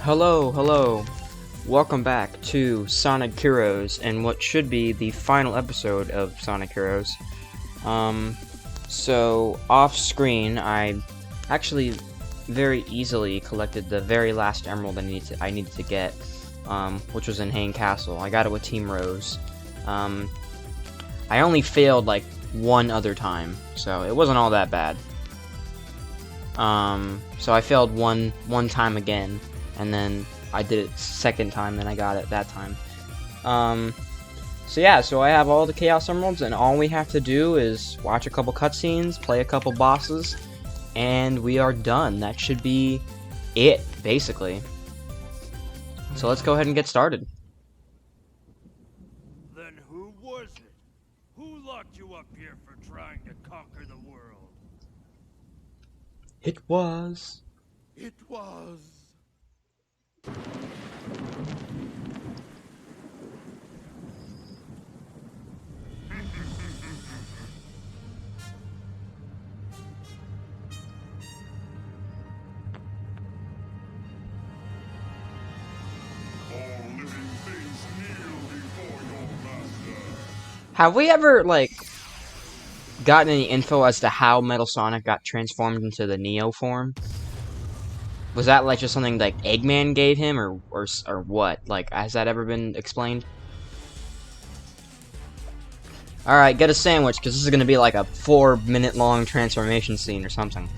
Hello. Welcome back to Sonic Heroes and what should be the final episode of Sonic Heroes. So off screen, I actually very easily collected the very last emerald I needed to get, which was in Hane Castle. I got it with Team Rose. I only failed like one other time, so it wasn't all that bad. So I failed one time again, and then I did it second time, then I got it that time. So I have all the Chaos Emeralds, and all we have to do is watch a couple cutscenes, play a couple bosses, and we are done. That should be it, basically. So let's go ahead and get started. Then who was it? Who locked you up here for trying to conquer the world? It was... It was... Have we ever, like, gotten any info as to how Metal Sonic got transformed into the Neo form? Was that, like, just something, like, Eggman gave him, or what? Like, has that ever been explained? Alright, get a sandwich, because this is gonna be, like, a 4-minute long transformation scene or something.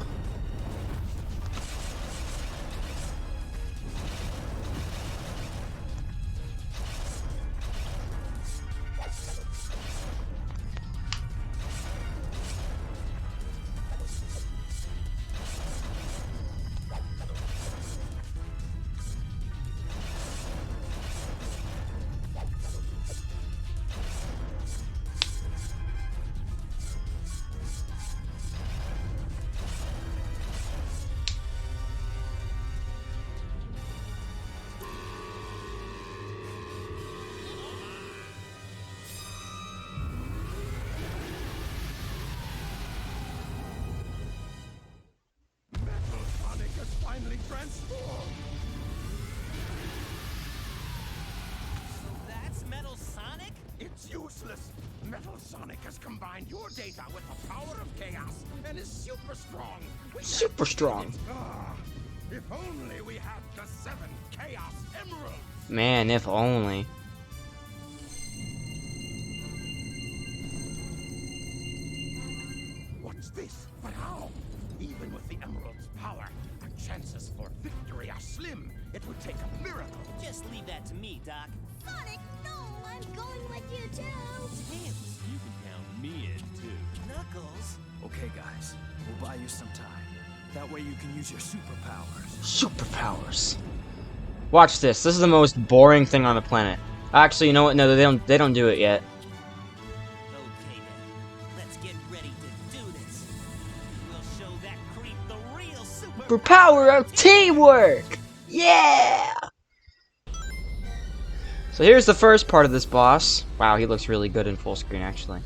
Metal Sonic has finally transformed! So that's Metal Sonic? It's useless! Metal Sonic has combined your data with the power of chaos and is super strong! Super strong. If only we had the 7 Chaos Emeralds! Man, if only. What's this? But how? Even with the Emerald's power, our chances for victory are slim. It would take a miracle. Just leave that to me, Doc. Sonic, no! I'm going with you too! Tails. You can count me in too. Knuckles. Okay, guys, we'll buy you some time. That way you can use your superpowers. Superpowers. Watch this. This is the most boring thing on the planet. Actually, you know what? No, they don't do it yet. Okay then. Let's get ready to do this. We'll show that creep the real For power of teamwork! Yeah! So here's the first part of this boss. Wow, he looks really good in full screen, actually.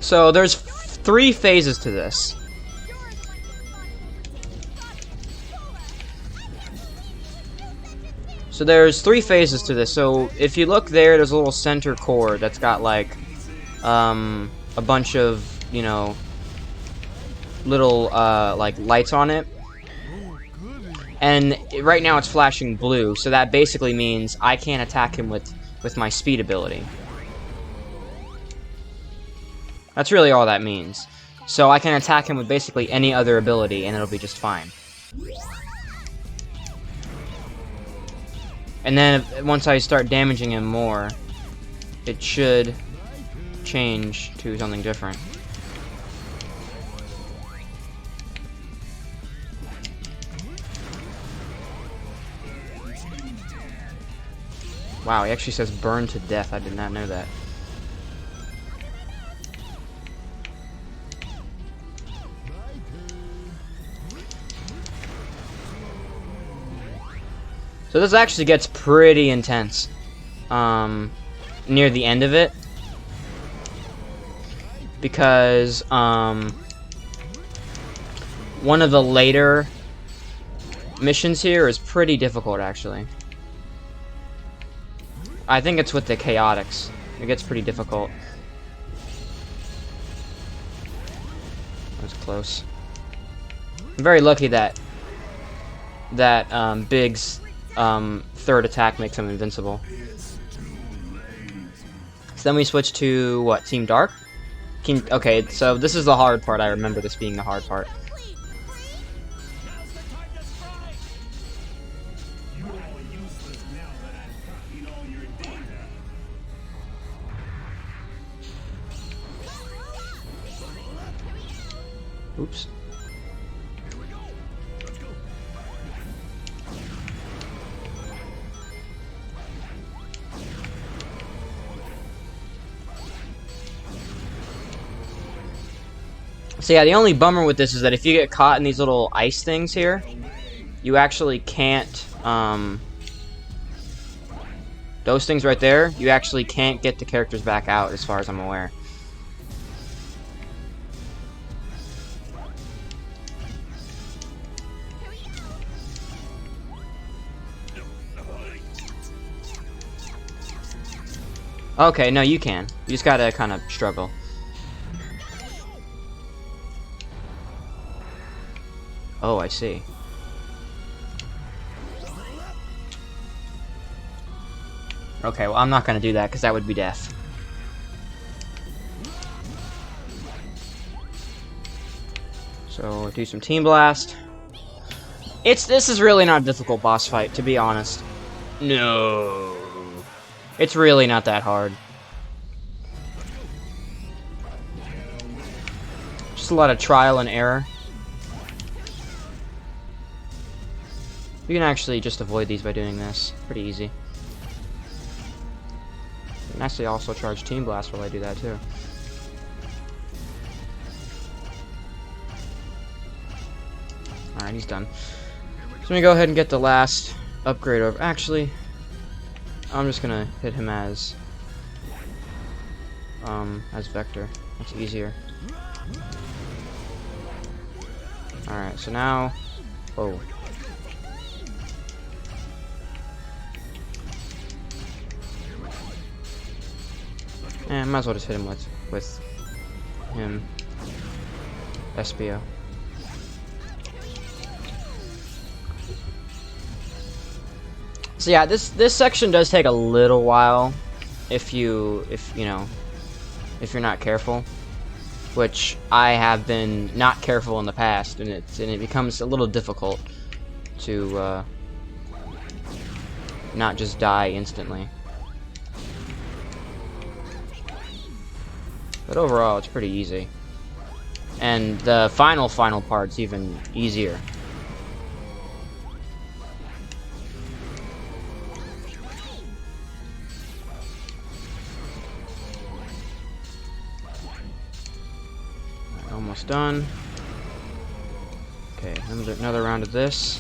So there's 3 phases to this. So there's 3 phases to this. So if you look there's a little center core that's got like a bunch of, you know, little like lights on it. And right now it's flashing blue, so that basically means I can't attack him with my speed ability. That's really all that means. So I can attack him with basically any other ability and it'll be just fine. And then once I start damaging him more, it should change to something different. Wow, he actually says burn to death. I did not know that. So this actually gets pretty intense near the end of it, because one of the later missions here is pretty difficult, actually. I think it's with the chaotics. It gets pretty difficult. That was close. I'm very lucky that Big's third attack makes him invincible. So then we switch to what? Team Dark? Okay, so this is the hard part. I remember this being the hard part. Oops. So yeah, the only bummer with this is that if you get caught in these little ice things here, you actually can't, those things right there, you actually can't get the characters back out as far as I'm aware. Okay, no, you can. You just gotta kind of struggle. Oh, I see. Okay, well, I'm not gonna do that because that would be death. So, do some Team Blast. This is really not a difficult boss fight, to be honest. No. It's really not that hard. Just a lot of trial and error. You can actually just avoid these by doing this. Pretty easy. You can actually also charge Team Blast while I do that too. Alright, he's done. So let me go ahead and get the last upgrade over. Actually, I'm just gonna hit him as Vector. That's easier. Alright, so now... Oh. I might as well just hit him with him. Espio. So yeah, this section does take a little while if you're not careful, which I have been not careful in the past, and it becomes a little difficult to not just die instantly. But overall, it's pretty easy. And the final part's even easier. Almost done. Okay, another round of this.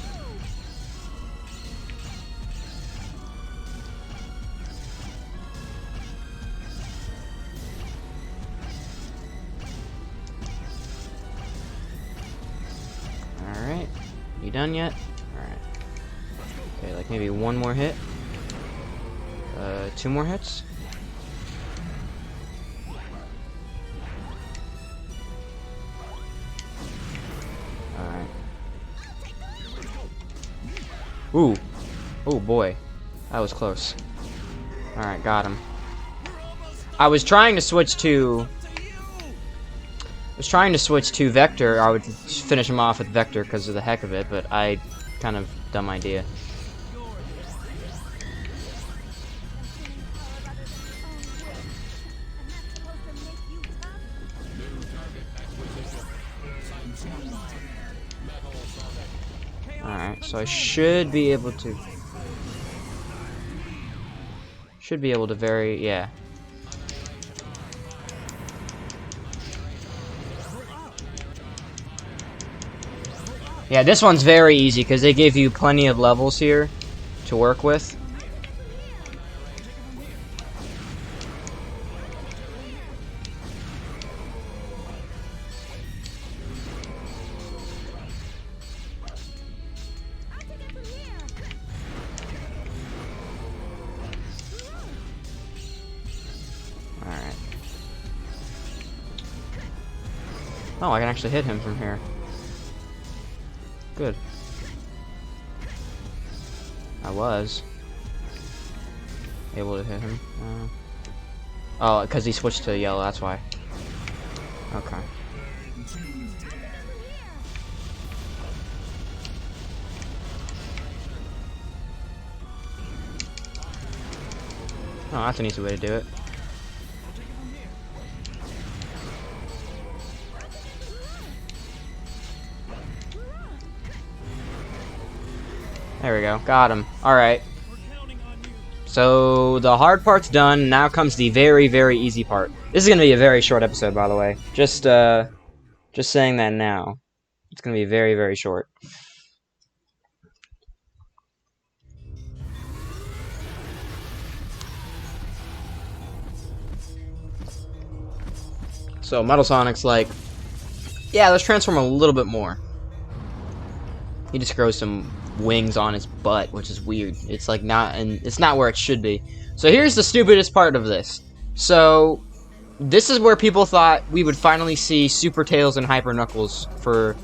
Alright. You done yet? Alright. Okay, like maybe one more hit. 2 more hits. Alright. Ooh. Oh boy. That was close. Alright, got him. I was trying to switch to Vector. I would finish him off with Vector because of the heck of it, but kind of dumb idea. Alright, so I should be able to yeah. Yeah, this one's very easy because they give you plenty of levels here to work with. Oh, I can actually hit him from here. Good. I was able to hit him. Oh, because he switched to yellow, that's why. Okay. Oh, that's an easy way to do it. There we go. Got him. Alright. So, the hard part's done. Now comes the very, very easy part. This is going to be a very short episode, by the way. Just saying that now. It's going to be very, very short. So, Metal Sonic's like, yeah, let's transform a little bit more. He just grows some wings on his butt, which is weird. It's like not, and it's not where it should be. So here's the stupidest part of this. So this is where people thought we would finally see Super Tails and Hyper Knuckles for,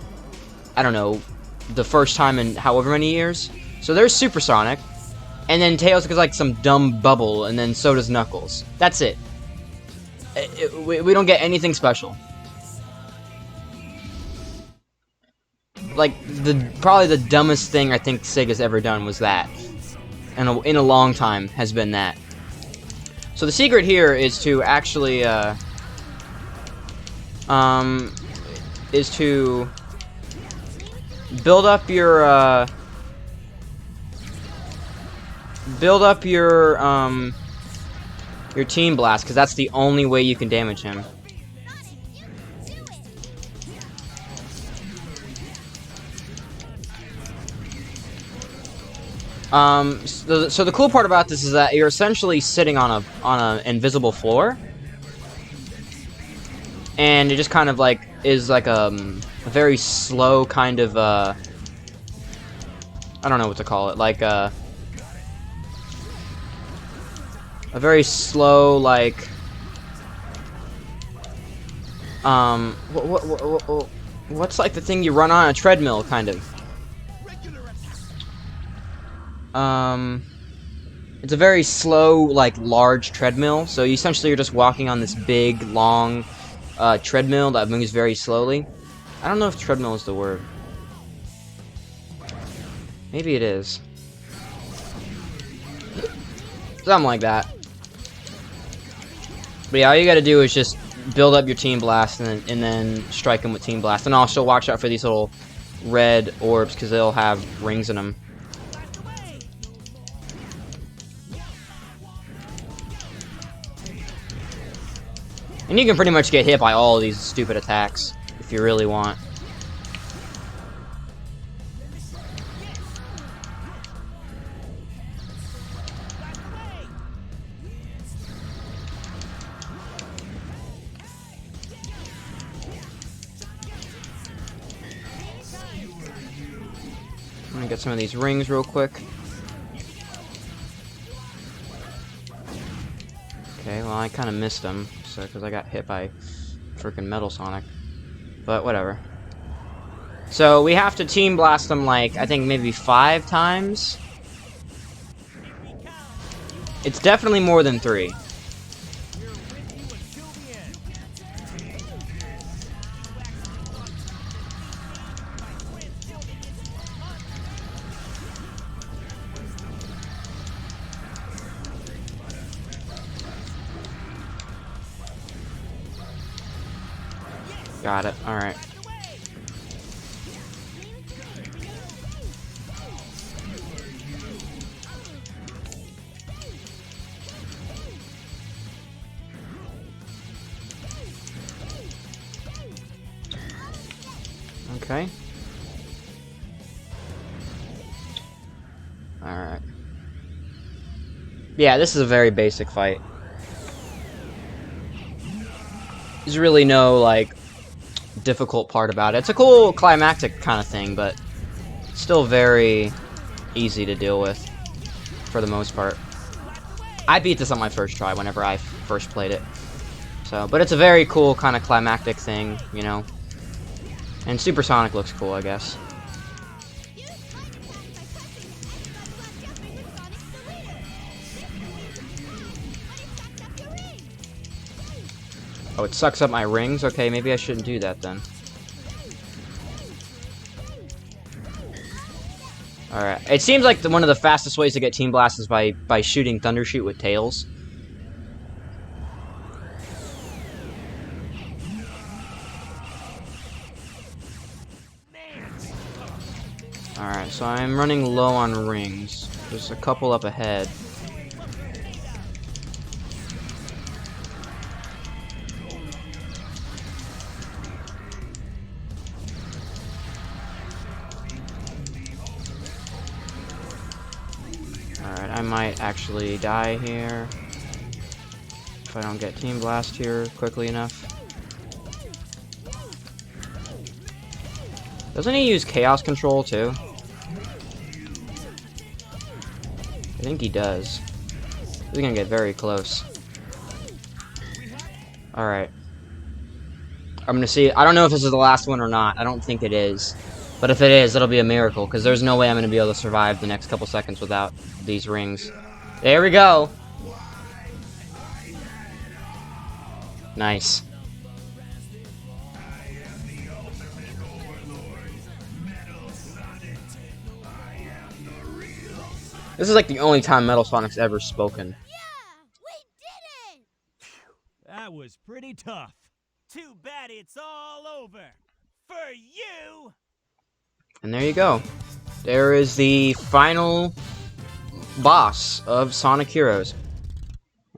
I don't know, the first time in however many years. So there's Super Sonic, and then Tails gets like some dumb bubble, and then so does Knuckles. That's it. We don't get anything special. Like, probably the dumbest thing I think Sega's ever done was that. And in a long time has been that. So the secret here is to actually, is to build up your, your Team Blast, because that's the only way you can damage him. So the cool part about this is that you're essentially sitting on a invisible floor, and it just kind of like is like a very slow kind of I don't know what to call it, like a very slow like what's like the thing you run on a treadmill kind of. It's a very slow, like, large treadmill, so essentially you're just walking on this big, long, treadmill that moves very slowly. I don't know if treadmill is the word. Maybe it is. Something like that. But yeah, all you gotta do is just build up your Team Blast and then strike them with Team Blast. And also watch out for these little red orbs, because they'll have rings in them. And you can pretty much get hit by all of these stupid attacks, if you really want. I'm gonna get some of these rings real quick. Okay, well I kind of missed them, so because I got hit by freaking Metal Sonic. But whatever. So we have to Team Blast them like I think maybe 5 times. It's definitely more than 3. Got it. Alright. Okay. Alright. Yeah, this is a very basic fight. There's really no, like, difficult part about it. It's a cool climactic kind of thing, but still very easy to deal with for the most part. I beat this on my first try whenever I first played it. So, but it's a very cool kind of climactic thing, you know. And Supersonic looks cool, I guess. Use Punch Attack by pressing the button while jumping into Sonic's the leader. But it sucks up your rings. Oh, it sucks up my rings? Okay, maybe I shouldn't do that then. Alright, it seems like one of the fastest ways to get Team Blast is by shooting Thundershoot with Tails. Alright, so I'm running low on rings. There's a couple up ahead. Alright, I might actually die here if I don't get Team Blast here quickly enough. Doesn't he use Chaos Control too? I think he does. He's gonna get very close. Alright. I'm gonna see. I don't know if this is the last one or not. I don't think it is. But if it is, it'll be a miracle, because there's no way I'm gonna be able to survive the next couple seconds without these rings. There we go! Nice. This is like the only time Metal Sonic's ever spoken. Yeah, we did it! That was pretty tough. Too bad it's all over. For you! And there you go. There is the final boss of Sonic Heroes.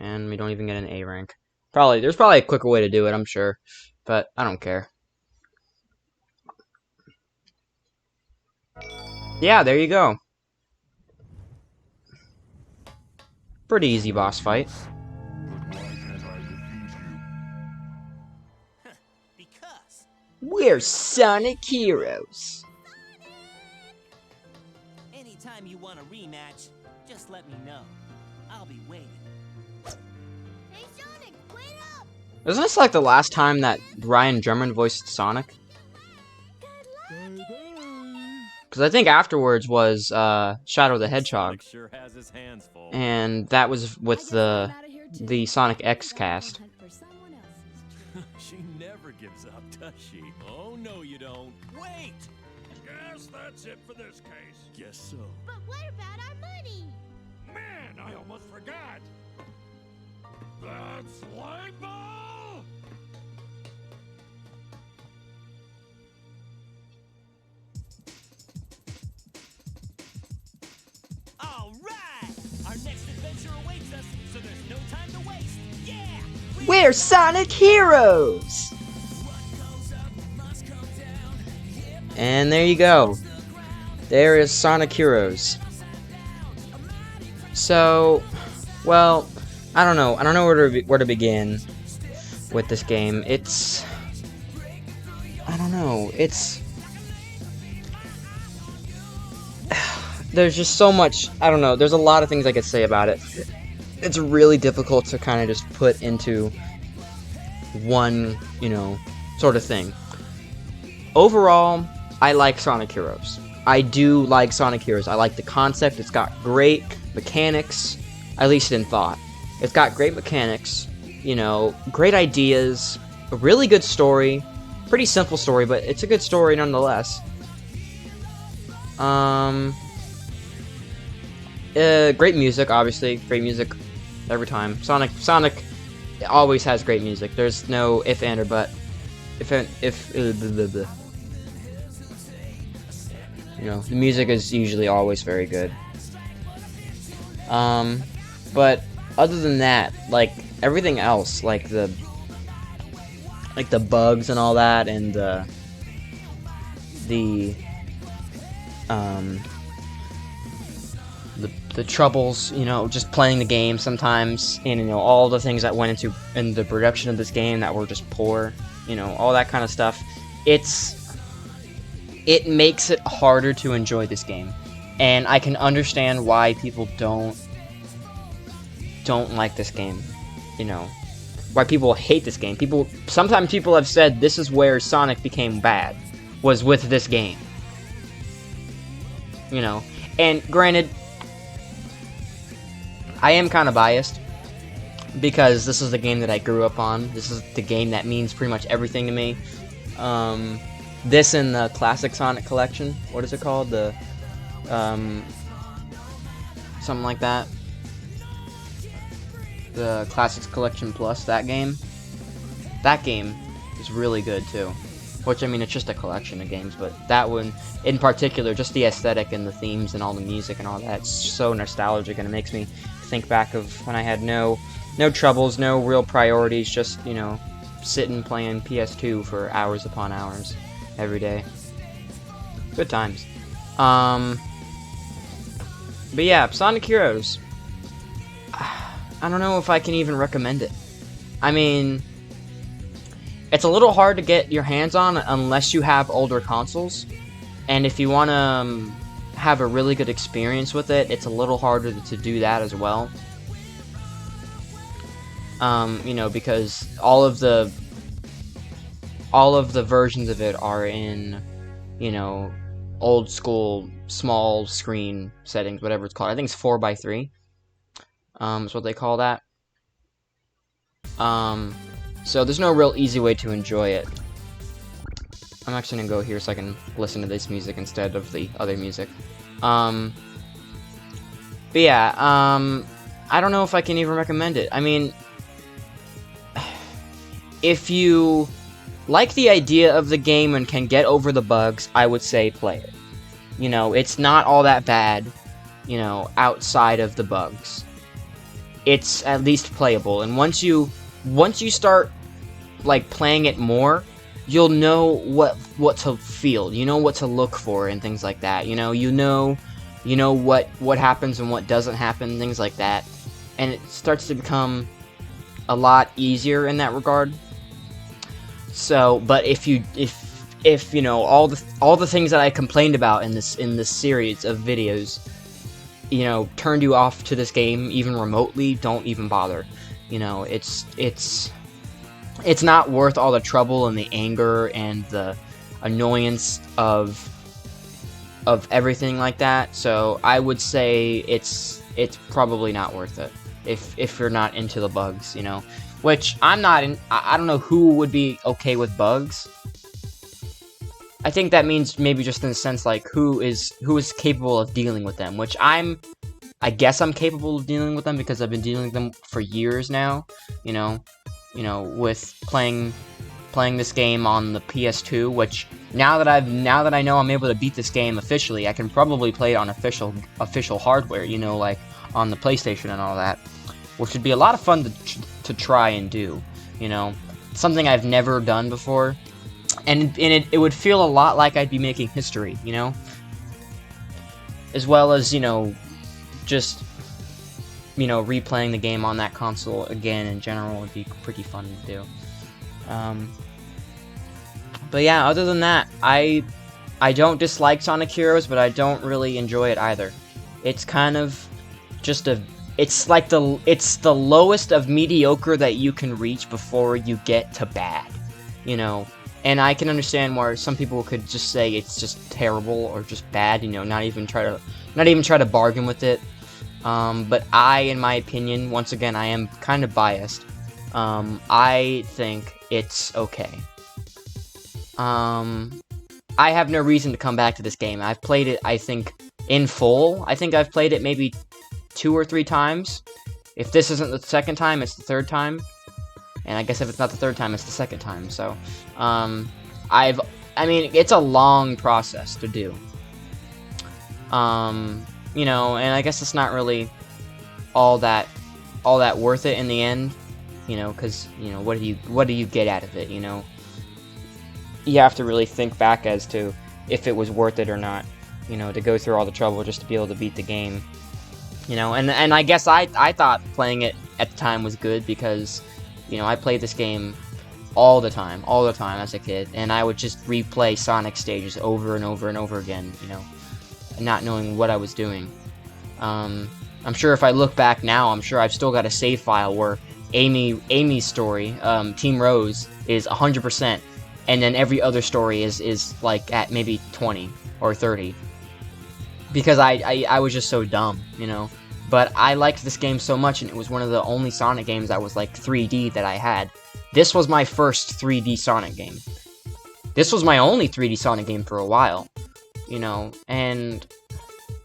And we don't even get an A rank. There's probably a quicker way to do it, I'm sure. But I don't care. Yeah, there you go. Pretty easy boss fight. Because We're Sonic Heroes. anytime you want a rematch, just let me know. I'll be waiting. Hey Sonic, wait up! Isn't this like the last time that Ryan Drummond voiced Sonic? Because I think afterwards was Shadow the Hedgehog. Sure has his hands full. And that was with the Sonic X cast. She never gives up, does she? Oh, no, you don't. Wait! Guess that's it for this case. Guess so. But what about our money? Man, I almost forgot. That's Slime Ball! All right! Our next adventure awaits us, so there's no time to waste. Yeah! We're Sonic Heroes! And there you go. There is Sonic Heroes. So, well, I don't know. I don't know where to begin with this game. It's... I don't know. It's... There's just so much... I don't know. There's a lot of things I could say about it. It's really difficult to kind of just put into one, sort of thing. Overall, I like Sonic Heroes. I do like Sonic Heroes. I like the concept. It's got great mechanics, at least in thought. It's got great mechanics, great ideas, a really good story. Pretty simple story, but it's a good story nonetheless. Great music, obviously. Great music every time. Sonic always has great music. There's no if, and, or but. The music is usually always very good. But other than that, like everything else, like the bugs and all that, and the troubles, just playing the game sometimes, and all the things that went into in the production of this game that were just poor, all that kind of stuff. It makes it harder to enjoy this game, and I can understand why people don't like this game. Why people hate this game. Sometimes people have said this is where Sonic became bad. was with this game. You know, and granted, I am kind of biased because this is the game that I grew up on. This is the game that means pretty much everything to me. This and the Classic Sonic Collection. What is it called? The something like that. The Classics Collection Plus. That game. That game is really good too. Which, I mean, it's just a collection of games, but that one in particular, just the aesthetic and the themes and all the music and all that, it's so nostalgic, and it makes me think back of when I had no troubles, no real priorities, just, you know, sitting playing PS2 for hours upon hours every day. Good times. But yeah, Sonic Heroes. I don't know if I can even recommend it. I mean, it's a little hard to get your hands on unless you have older consoles. And if you want to have a really good experience with it, it's a little harder to do that as well. You know, because all of the versions of it are in, you know, old school small screen settings, whatever it's called. I think it's 4:3. Is what they call that. So there's no real easy way to enjoy it. I'm actually gonna go here so I can listen to this music instead of the other music. But yeah, I don't know if I can even recommend it. I mean, if you like the idea of the game and can get over the bugs, I would say play it. You know, it's not all that bad, you know, outside of the bugs. It's at least playable, and once you start like playing it more, you'll know what to feel. You know what to look for and things like that. You know what happens and what doesn't happen, things like that. And it starts to become a lot easier in that regard. So, but if you know all the things that I complained about in this series of videos, you know, turned you off to this game even remotely, don't even bother. You know, it's not worth all the trouble and the anger and the annoyance of everything like that. So I would say it's probably not worth it if you're not into the bugs, you know. Which I'm not in. I don't know who would be okay with bugs. I think that means maybe just in the sense like who is capable of dealing with them, which I guess I'm capable of dealing with them because I've been dealing with them for years now, you know, with playing this game on the PS2, which now that I know I'm able to beat this game officially, I can probably play it on official hardware, you know, like on the PlayStation and all that, which would be a lot of fun to try and do, you know, something I've never done before. And it would feel a lot like I'd be making history, you know? As well as, you know, just, you know, replaying the game on that console again in general would be pretty fun to do. But yeah, other than that, I don't dislike Sonic Heroes, but I don't really enjoy it either. It's kind of just it's the lowest of mediocre that you can reach before you get to bad, you know? And I can understand why some people could just say it's just terrible or just bad, you know, not even try to bargain with it. But in my opinion, once again, I am kind of biased. I think it's okay. I have no reason to come back to this game. I've played it, I think, in full. I think I've played it maybe 2 or 3 times. If this isn't the second time, it's the third time. And I guess if it's not the third time, it's the second time. So, I mean, it's a long process to do. You know, and I guess it's not really all that worth it in the end. You know, because, you know, what do you get out of it? You know, you have to really think back as to if it was worth it or not. You know, to go through all the trouble just to be able to beat the game. You know, and I guess I thought playing it at the time was good because, you know, I played this game all the time as a kid, and I would just replay Sonic stages over and over and over again, you know, not knowing what I was doing. I'm sure if I look back now, I'm sure I've still got a save file where Amy's story, Team Rose, is 100%, and then every other story is like at maybe 20 or 30. Because I was just so dumb, you know. But I liked this game so much, and it was one of the only Sonic games that was like 3D that I had. This was my first 3D Sonic game. This was my only 3D Sonic game for a while, you know, and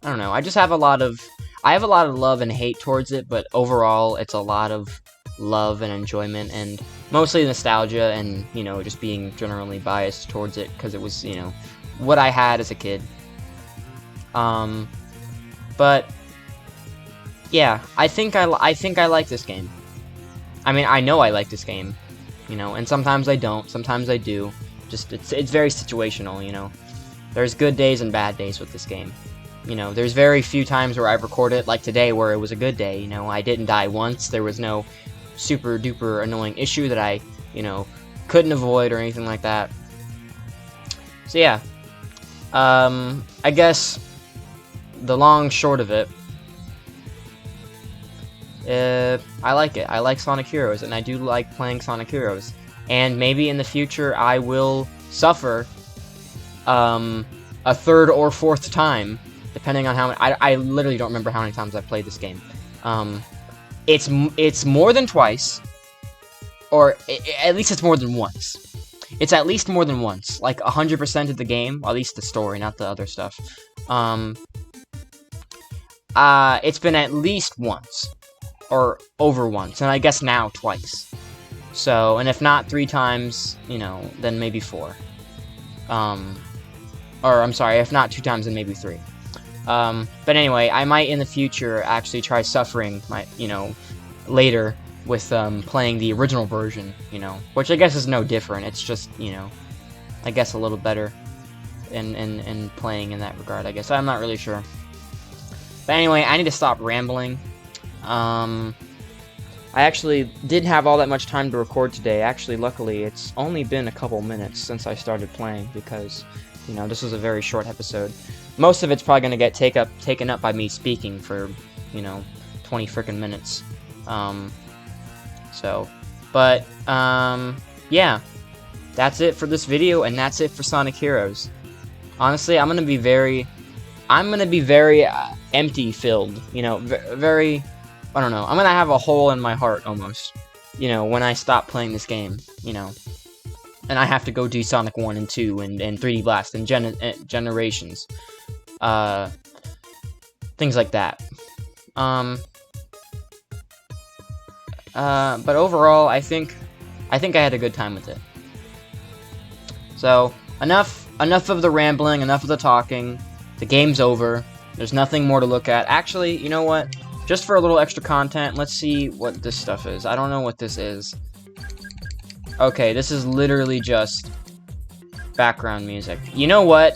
I don't know, I have a lot of love and hate towards it, but overall it's a lot of love and enjoyment, and mostly nostalgia, and, you know, just being generally biased towards it, because it was, you know, what I had as a kid. But yeah, I think I like this game. I mean, I know I like this game, you know, and sometimes I don't, sometimes I do. Just, it's very situational, you know. There's good days and bad days with this game. You know, there's very few times where I've recorded, like today, where it was a good day, you know. I didn't die once, there was no super duper annoying issue that I, you know, couldn't avoid or anything like that. So yeah, I guess the long short of it, I like it. I like Sonic Heroes, and I do like playing Sonic Heroes. And maybe in the future I will suffer a third or fourth time, depending on how many. I literally don't remember how many times I've played this game. It's more than twice, or at least it's more than once. It's at least more than once, like 100% of the game, at least the story, not the other stuff. It's been at least once, or over once, and I guess now twice. So, and if not 3 times, you know, then maybe 4. Or, I'm sorry, if not 2 times, then maybe 3. But anyway, I might in the future actually try suffering later with, playing the original version, you know, which I guess is no different. It's just, you know, I guess a little better in playing in that regard, I guess. I'm not really sure. But anyway, I need to stop rambling. I actually didn't have all that much time to record today. Actually, luckily, it's only been a couple minutes since I started playing because, you know, this was a very short episode. Most of it's probably going to get taken up by me speaking for, you know, 20 frickin' minutes. Yeah. That's it for this video, and that's it for Sonic Heroes. Honestly, I'm going to be very empty-filled, you know, very... I don't know, I'm gonna have a hole in my heart, almost, you know, when I stop playing this game, you know, and I have to go do Sonic 1 and 2 and 3D Blast and Generations, things like that, but overall, I think I had a good time with it. So, enough of the rambling, enough of the talking, the game's over, there's nothing more to look at. Actually, you know what? Just for a little extra content, let's see what this stuff is. I don't know what this is. Okay, this is literally just background music. You know what?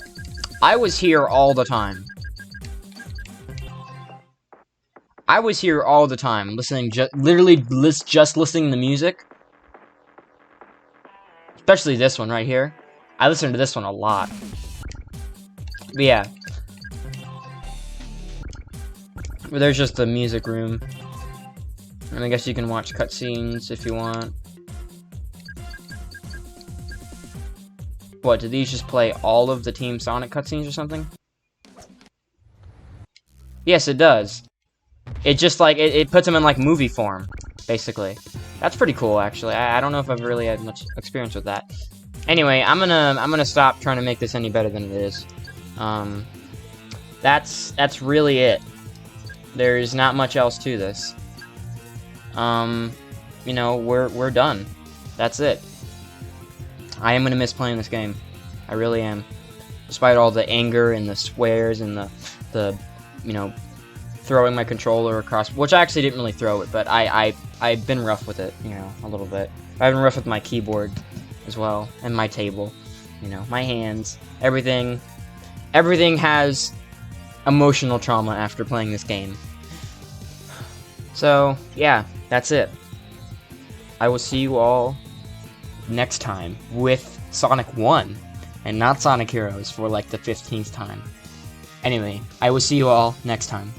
I was here all the time. I was here all the time, listening, literally just listening to music. Especially this one right here. I listen to this one a lot. But yeah. There's just the music room. And I guess you can watch cutscenes if you want. What, do these just play all of the Team Sonic cutscenes or something? Yes, it does. It just, like, it puts them in, like, movie form, basically. That's pretty cool, actually. I don't know if I've really had much experience with that. Anyway, I'm gonna stop trying to make this any better than it is. That's really it. There's not much else to this. You know, we're done. That's it. I am gonna miss playing this game. I really am. Despite all the anger and the swears and the you know, throwing my controller across, which I actually didn't really throw it, but I've been rough with it, you know, a little bit. I've been rough with my keyboard as well, and my table, you know, my hands, everything has emotional trauma after playing this game. So, yeah, that's it. I will see you all next time with Sonic 1, and not Sonic Heroes for like the 15th time. Anyway, I will see you all next time.